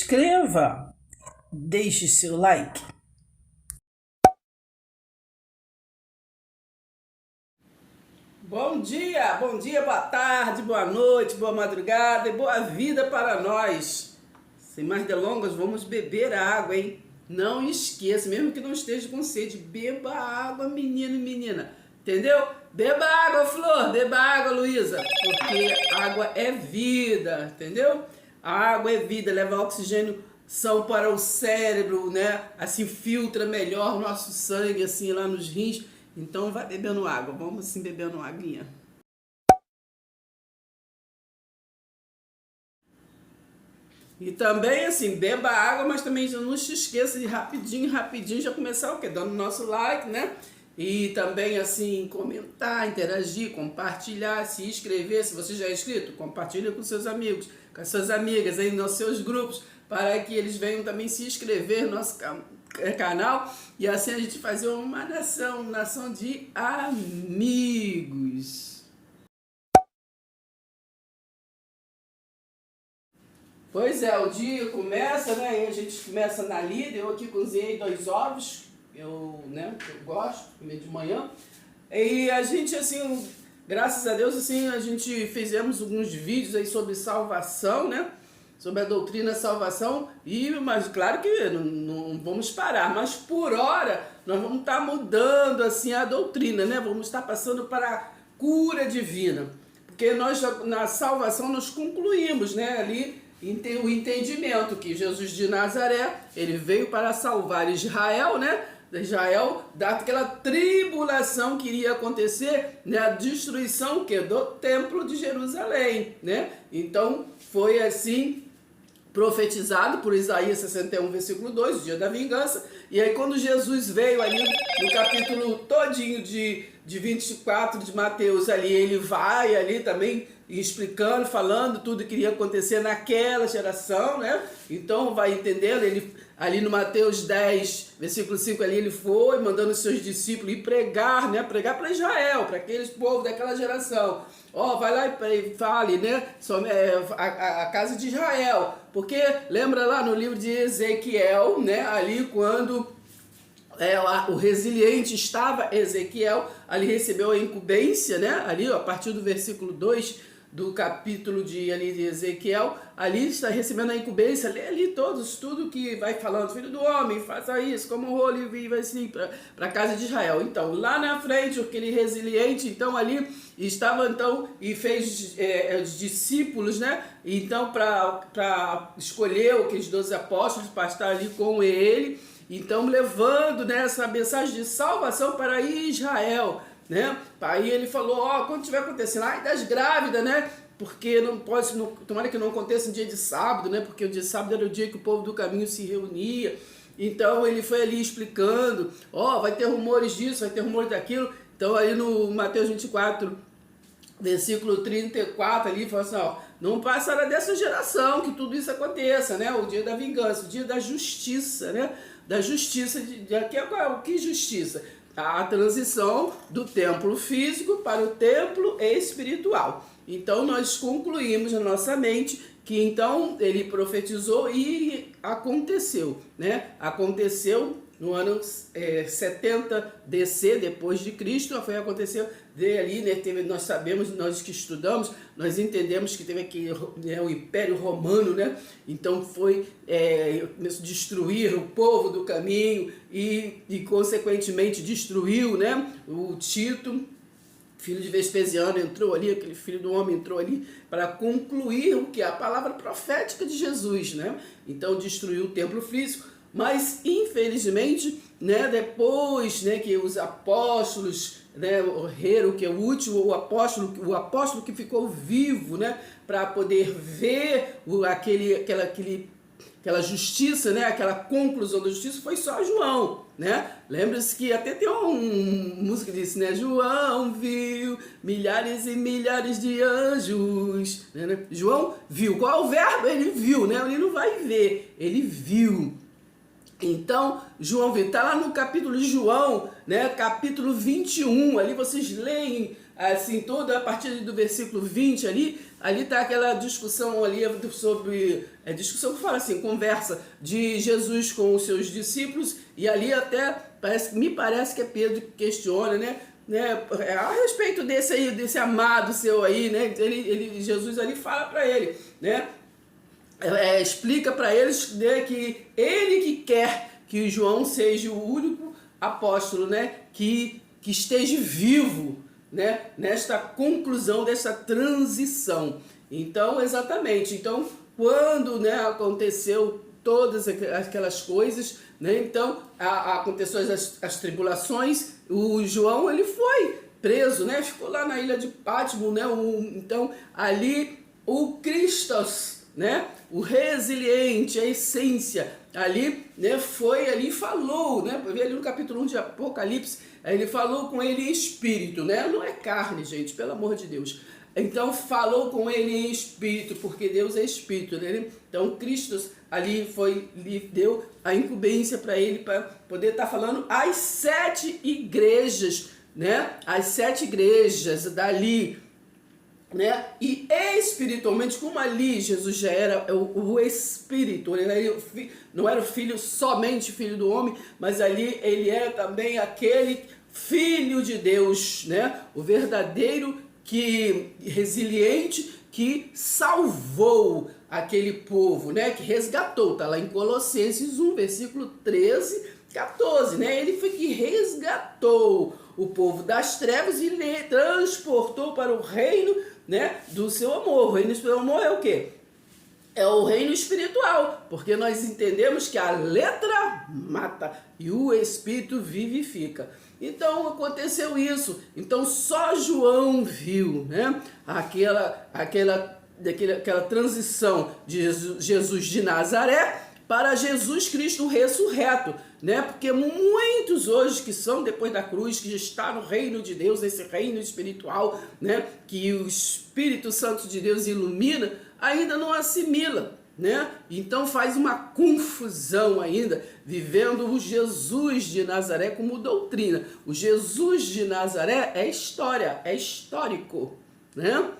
inscreva, deixe seu like. Bom dia, boa tarde, boa noite, boa madrugada e boa vida para nós. Sem mais delongas, vamos beber água, hein? Não esqueça, mesmo que não esteja com sede, beba água, menino e menina. Entendeu? Beba água, Flor, beba água, Luísa, porque água é vida, entendeu? A água é vida, leva oxigênio são para o cérebro, né? Assim filtra melhor o nosso sangue, assim, lá nos rins. Então vai bebendo água, vamos assim bebendo aguinha. E também assim, beba água, mas também não se esqueça de rapidinho já começar o quê? Dando nosso like, né? E também assim, comentar, interagir, compartilhar, se inscrever, se você já é inscrito, compartilha com seus amigos, com as suas amigas aí nos seus grupos, para que eles venham também se inscrever no nosso canal e assim a gente fazer uma nação de amigos. Pois é, o dia começa, né? E a gente começa na lida. Eu aqui cozinhei 2 ovos, eu gosto de comer de manhã. E a gente, assim, graças a Deus, assim, a gente fizemos alguns vídeos aí sobre salvação, né? Sobre a doutrina salvação. Mas claro que não vamos parar. Mas por hora, nós vamos estar mudando, assim, a doutrina, né? Vamos estar passando para a cura divina. Porque nós, na salvação, nós concluímos, né? Ali o entendimento que Jesus de Nazaré, ele veio para salvar Israel, né? Israel daquela tribulação que iria acontecer, né? A destruição do Templo de Jerusalém, né? Então foi assim profetizado por Isaías 61, versículo 2, o dia da vingança. E aí quando Jesus veio ali no capítulo todinho de 24 de Mateus, ali ele vai ali também explicando, falando tudo que iria acontecer naquela geração, né? Então vai entendendo, ele ali no Mateus 10, versículo 5, ali ele foi mandando os seus discípulos ir pregar, né? Pregar para Israel, para aqueles povos daquela geração. Vai lá e fale, né? A casa de Israel. Porque lembra lá no livro de Ezequiel, né? Ali quando o resiliente estava, Ezequiel, ali recebeu a incumbência, né? Ali, a partir do versículo 2 do capítulo de Ezequiel, ali está recebendo a incumbência, lê ali tudo que vai falando, filho do homem, faça isso, como o rolo vive assim, para a casa de Israel. Então, lá na frente, aquele resiliente, então ali estava, então, e fez os discípulos, né? Então, para escolher aqueles 12 apóstolos, para estar ali com ele, então, levando, né, essa mensagem de salvação para Israel, né? Aí ele falou, quando tiver acontecendo, das grávidas, né? Porque tomara que não aconteça no dia de sábado, né? Porque o dia de sábado era o dia que o povo do caminho se reunia. Então ele foi ali explicando, vai ter rumores disso, vai ter rumores daquilo. Então aí no Mateus 24, versículo 34, ali fala assim, não passará dessa geração que tudo isso aconteça, né? O dia da vingança, o dia da justiça, né? Da justiça, que justiça? A transição do templo físico para o templo espiritual. Então nós concluímos na nossa mente que então ele profetizou e aconteceu, né? Aconteceu no ano 70 DC, depois de Cristo, aconteceu ali, né? Nós sabemos, nós que estudamos, nós entendemos que teve aqui o Império Romano, né? Então começou a destruir o povo do caminho e consequentemente destruiu, né? O Tito, filho de Vespasiano, entrou ali, aquele filho do homem entrou ali para concluir o que? A palavra profética de Jesus, né? Então destruiu o templo físico. Mas, infelizmente, né, depois, né, que os apóstolos, né, morreram, que é o último, o apóstolo que ficou vivo, né, para poder ver aquela justiça, né, aquela conclusão da justiça, foi só João, né? Lembra-se que até tem uma música que diz, né, João viu milhares e milhares de anjos, né? João viu. Qual é o verbo? Ele viu, né? Ele não vai ver, ele viu. Então, João viu, está lá no capítulo de João, né, capítulo 21, ali vocês leem, assim, toda a partir do versículo 20 ali está aquela discussão ali sobre, discussão que fala assim, conversa de Jesus com os seus discípulos, e ali até, me parece que é Pedro que questiona, né, a respeito desse amado seu aí, né, Jesus ali fala para ele, né, explica para eles, né, que ele que quer que João seja o único apóstolo, né, que esteja vivo, né, nesta conclusão dessa transição. Então, exatamente. Então, quando, né, aconteceu todas aquelas coisas, né, então aconteceu as tribulações, o João ele foi preso, né, ficou lá na ilha de Patmos, né, então ali o Christos, né, o resiliente, a essência, ali, né, foi ali e falou, né, ali no capítulo 1 de Apocalipse, ele falou com ele em espírito, né, não é carne, gente, pelo amor de Deus. Então falou com ele em espírito, porque Deus é espírito, né? Então Cristo ali lhe deu a incumbência para ele, para poder estar falando às 7 igrejas, né, as 7 igrejas dali, né? E espiritualmente, como ali Jesus já era o Espírito, ele não era o filho, somente filho do homem, mas ali ele era também aquele filho de Deus, né? O verdadeiro resiliente que salvou aquele povo, né? Que resgatou, tá lá em Colossenses 1, versículo 13, 14, né? Ele foi que resgatou o povo das trevas e lhe transportou para o reino, né, do seu amor. O reino do seu amor é o quê? É o reino espiritual, porque nós entendemos que a letra mata e o espírito vivifica. Então aconteceu isso. Então só João viu, né, aquela transição de Jesus de Nazaré para Jesus Cristo ressurreto, né? Porque muitos hoje que são depois da cruz, que já está no reino de Deus, esse reino espiritual, né, que o Espírito Santo de Deus ilumina, ainda não assimila, né? Então faz uma confusão ainda, vivendo o Jesus de Nazaré como doutrina. O Jesus de Nazaré é história, é histórico, né?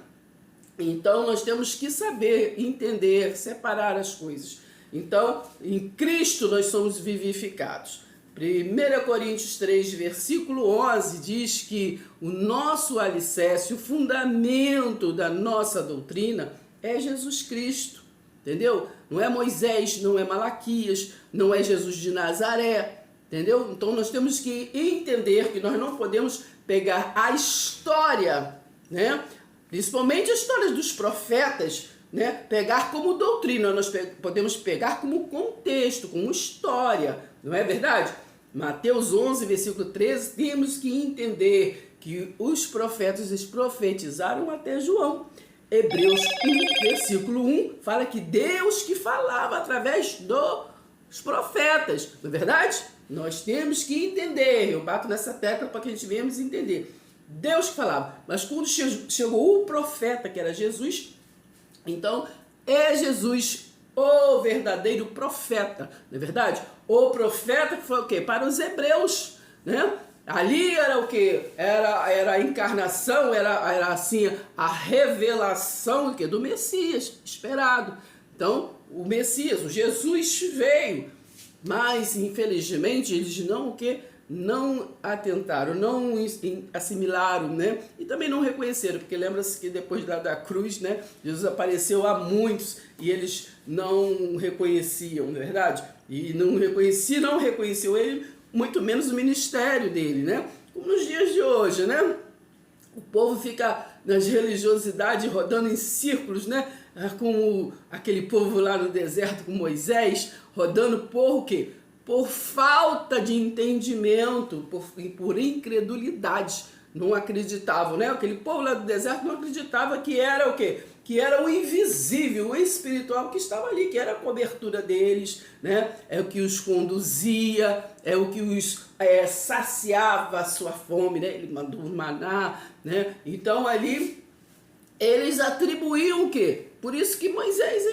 Então nós temos que saber, entender, separar as coisas. Então, em Cristo nós somos vivificados. 1 Coríntios 3, versículo 11, diz que o nosso alicerce, o fundamento da nossa doutrina é Jesus Cristo, entendeu? Não é Moisés, não é Malaquias, não é Jesus de Nazaré, entendeu? Então nós temos que entender que nós não podemos pegar a história, né? Principalmente a história dos profetas, né, pegar como doutrina, nós podemos pegar como contexto, como história, não é verdade? Mateus 11, versículo 13, temos que entender que os profetas eles profetizaram até João. Hebreus 1, versículo 1, fala que Deus que falava através dos profetas, não é verdade? Nós temos que entender, eu bato nessa tecla para que a gente venhamos entender. Deus que falava, mas quando chegou o profeta, que era Jesus, então, é Jesus o verdadeiro profeta, não é verdade? O profeta que foi o quê? Para os hebreus, né? Ali era o quê? Era a encarnação, era assim, a revelação o quê? Do Messias, esperado. Então, o Messias, o Jesus veio, mas infelizmente eles não atentaram, não assimilaram, né? E também não reconheceram, porque lembra-se que depois da cruz, né, Jesus apareceu a muitos e eles não reconheciam, não é verdade? E não reconheciam ele, muito menos o ministério dele, né? Como nos dias de hoje, né? O povo fica nas religiosidades rodando em círculos, né? Como aquele povo lá no deserto com Moisés, rodando por o quê? Por falta de entendimento, por incredulidade, não acreditavam, né? Aquele povo lá do deserto não acreditava que era o quê? Que era o invisível, o espiritual que estava ali, que era a cobertura deles, né? É o que os conduzia, é o que os saciava a sua fome, né? Ele mandou o maná, né? Então ali eles atribuíam o quê? Por isso que Moisés,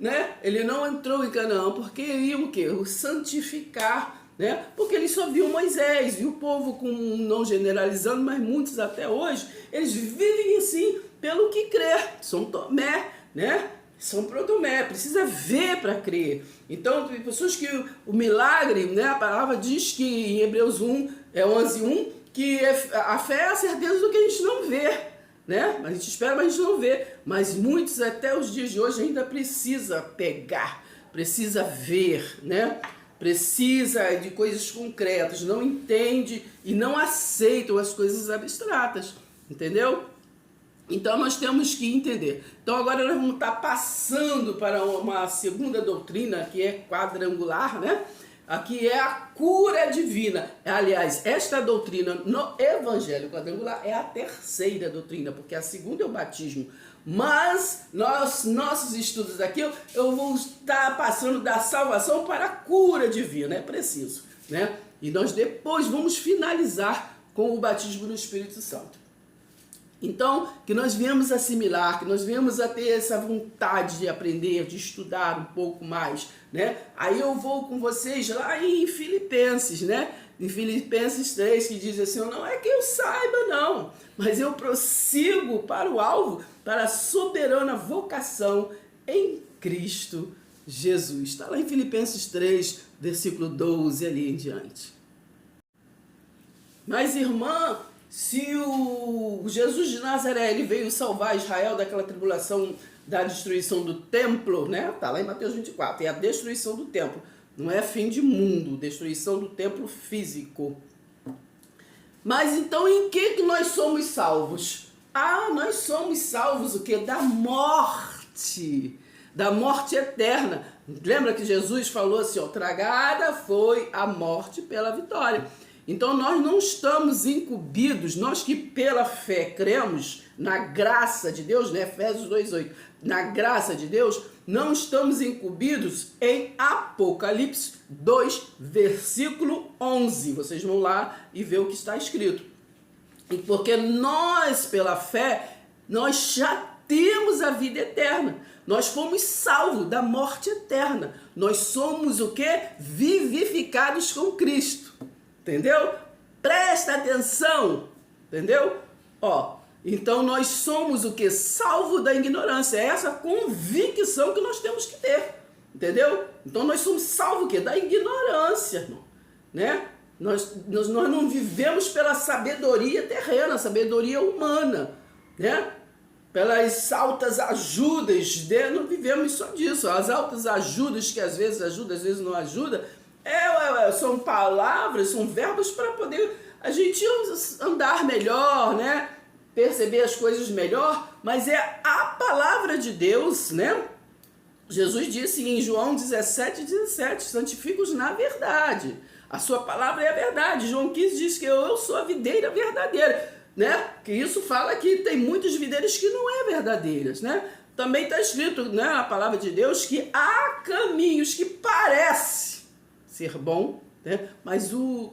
né? Ele não entrou em Canaã porque ia o quê? O santificar, né? Porque ele só viu Moisés e o povo, não generalizando, mas muitos até hoje, eles vivem assim pelo que crer. São Tomé, né? São Tomé, precisa ver para crer. Então, tem pessoas que o milagre, né? A palavra diz que em Hebreus 11:1, que a fé é a certeza do que a gente não vê, né? A gente espera, mas a gente não vê. Mas muitos até os dias de hoje ainda precisa pegar, precisa ver, né? Precisa de coisas concretas, não entende e não aceitam as coisas abstratas, entendeu? Então nós temos que entender. Então agora nós vamos estar passando para uma segunda doutrina que é quadrangular, né? Aqui é a cura divina. Aliás, esta doutrina no Evangelho quadrangular é a terceira doutrina, porque a segunda é o batismo. Mas nossos estudos aqui, eu vou estar passando da salvação para a cura divina, é preciso, né? E nós depois vamos finalizar com o batismo no Espírito Santo. Então, que nós viemos assimilar, que nós viemos a ter essa vontade de aprender, de estudar um pouco mais, né? Aí eu vou com vocês lá em Filipenses, né? Em Filipenses 3, que diz assim, não é que eu saiba não, mas eu prossigo para o alvo, para a soberana vocação em Cristo Jesus. Está lá em Filipenses 3, versículo 12, ali em diante. Mas, irmã, se o Jesus de Nazaré ele veio salvar Israel daquela tribulação da destruição do templo, né? Tá lá em Mateus 24, é a destruição do templo. Não é fim de mundo, destruição do templo físico. Mas então em que nós somos salvos? Nós somos salvos o quê? Da morte eterna. Lembra que Jesus falou assim, ó, tragada foi a morte pela vitória. Então nós não estamos incumbidos, nós que pela fé cremos na graça de Deus, né? Efésios 2:8, na graça de Deus, não estamos incumbidos em Apocalipse 2, versículo 11. Vocês vão lá e ver o que está escrito. Porque nós, pela fé, nós já temos a vida eterna. Nós fomos salvos da morte eterna. Nós somos o quê? Vivificados com Cristo. Entendeu? Presta atenção, entendeu? Ó, então nós somos o que? Salvo da ignorância. É essa convicção que nós temos que ter, entendeu? Então nós somos salvos o quê? Da ignorância, irmão, né? Nós não vivemos pela sabedoria terrena, sabedoria humana, né? Pelas altas ajudas, não vivemos só disso. As altas ajudas que às vezes ajuda, às vezes não ajuda, são palavras, são verbos para poder a gente andar melhor, né? Perceber as coisas melhor, mas é a palavra de Deus, né? Jesus disse em João 17:17, santifica-os na verdade. A sua palavra é a verdade. João 15 diz que eu sou a videira verdadeira, né? Que isso fala que tem muitas videiras que não é verdadeiras, né? Também está escrito, né, na palavra de Deus que há caminhos que parecem ser bom, né? Mas o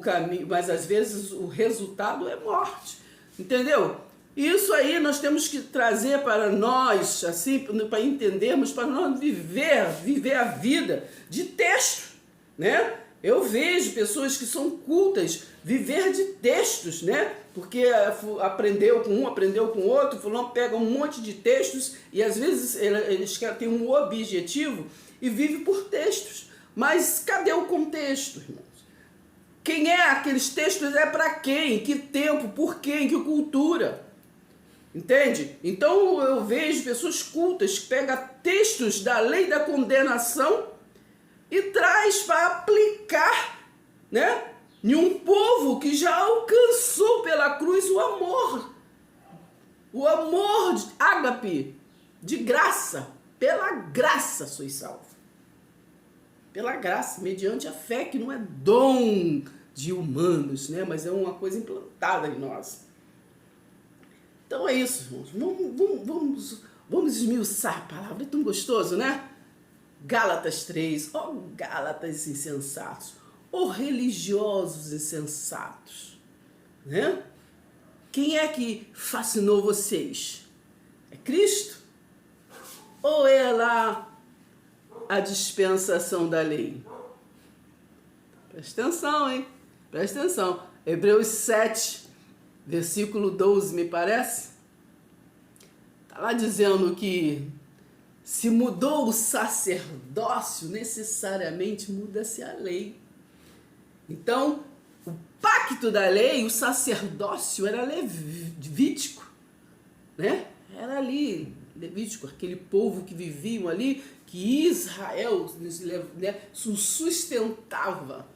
caminho, mas às vezes o resultado é morte, entendeu? Isso aí nós temos que trazer para nós, assim, para entendermos, para nós viver a vida de texto, né? Eu vejo pessoas que são cultas viver de textos, né? Porque aprendeu com um, aprendeu com outro, fulano pega um monte de textos e às vezes eles têm um objetivo e vive por textos. Mas cadê o contexto, irmãos? Quem é aqueles textos? É para quem? Que tempo? Por quem? Que cultura? Entende? Então eu vejo pessoas cultas que pegam textos da lei da condenação e traz para aplicar, né? Em um povo que já alcançou pela cruz o amor de ágape, de graça. Pela graça sois salvos. Pela graça, mediante a fé, que não é dom de humanos, né? Mas é uma coisa implantada em nós. Então é isso, irmãos. Vamos esmiuçar a palavra. É tão gostoso, né? Gálatas 3. Ó, Gálatas insensatos. Ó, religiosos insensatos. Né? Quem é que fascinou vocês? É Cristo? Ou é lá a dispensação da lei? Presta atenção, hein? Presta atenção. Hebreus 7, versículo 12, me parece. Está lá dizendo que se mudou o sacerdócio, necessariamente muda-se a lei. Então, o pacto da lei, o sacerdócio era levítico, né? Era ali, Levítico, aquele povo que viviam ali, que Israel, né, sustentava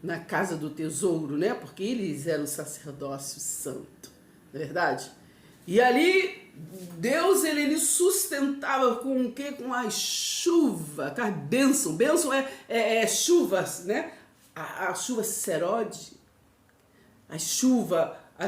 na casa do tesouro, né? Porque eles eram o sacerdócio santo, não é verdade? E ali, Deus, ele sustentava com o quê? Com a chuva, com a bênção. Bênção é chuvas, né? A chuva serode, a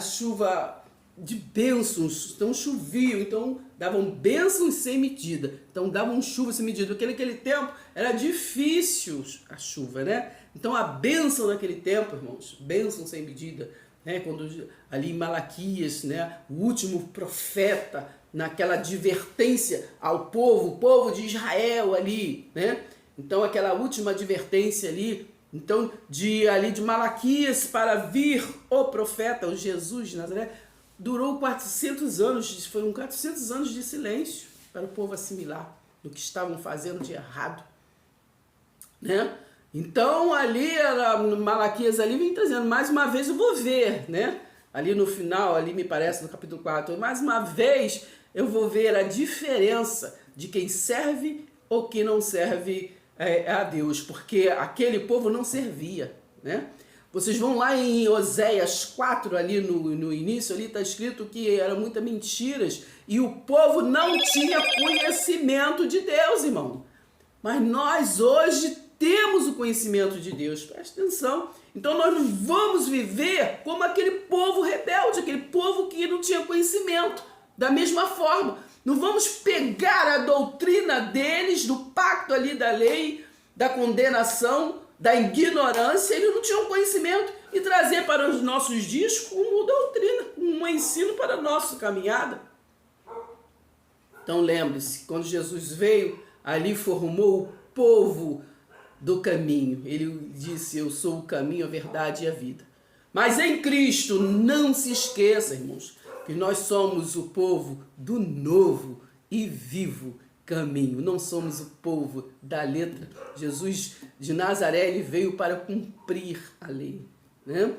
chuva de bênçãos. Então choviam, então davam bênçãos sem medida. Então davam chuva sem medida. Porque naquele tempo era difícil a chuva, né? Então a bênção naquele tempo, irmãos, bênção sem medida, né? Quando ali em Malaquias, né, o último profeta, naquela advertência ao povo, o povo de Israel ali, né? Então aquela última advertência ali, então de Malaquias para vir o profeta, o Jesus de Nazaré, durou 400 anos, foram 400 anos de silêncio para o povo assimilar do que estavam fazendo de errado, né? Então ali, Malaquias ali vem trazendo, mais uma vez eu vou ver, né? Ali no final, ali me parece no capítulo 4, mais uma vez eu vou ver a diferença de quem serve ou quem não serve a Deus, porque aquele povo não servia, né? Vocês vão lá em Oséias 4, ali no início, ali está escrito que eram muitas mentiras e o povo não tinha conhecimento de Deus, irmão. Mas nós hoje temos o conhecimento de Deus, presta atenção. Então nós não vamos viver como aquele povo rebelde, aquele povo que não tinha conhecimento. Da mesma forma, não vamos pegar a doutrina deles, do pacto ali da lei, da condenação, da ignorância, eles não tinham conhecimento, e trazer para os nossos dias como doutrina, um ensino para a nossa caminhada. Então lembre-se, quando Jesus veio, ali formou o povo do caminho. Ele disse, eu sou o caminho, a verdade e a vida. Mas em Cristo, não se esqueça, irmãos, que nós somos o povo do novo e vivo caminho. Não somos o povo da letra. Jesus de Nazaré, ele veio para cumprir a lei, né?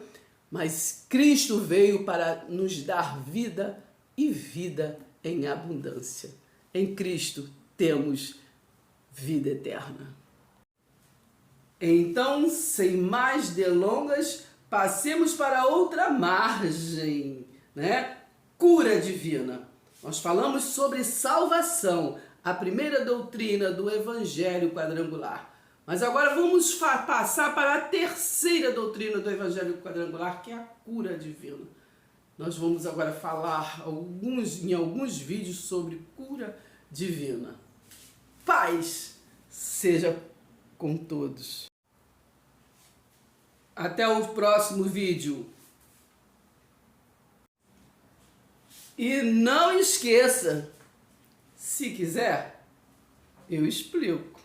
Mas Cristo veio para nos dar vida e vida em abundância. Em Cristo temos vida eterna. Então, sem mais delongas, passemos para outra margem, né? Cura divina. Nós falamos sobre salvação, a primeira doutrina do Evangelho quadrangular. Mas agora vamos passar para a terceira doutrina do Evangelho quadrangular, que é a cura divina. Nós vamos agora falar em alguns vídeos sobre cura divina. Paz seja com todos. Até o próximo vídeo. E não esqueça, se quiser, eu explico.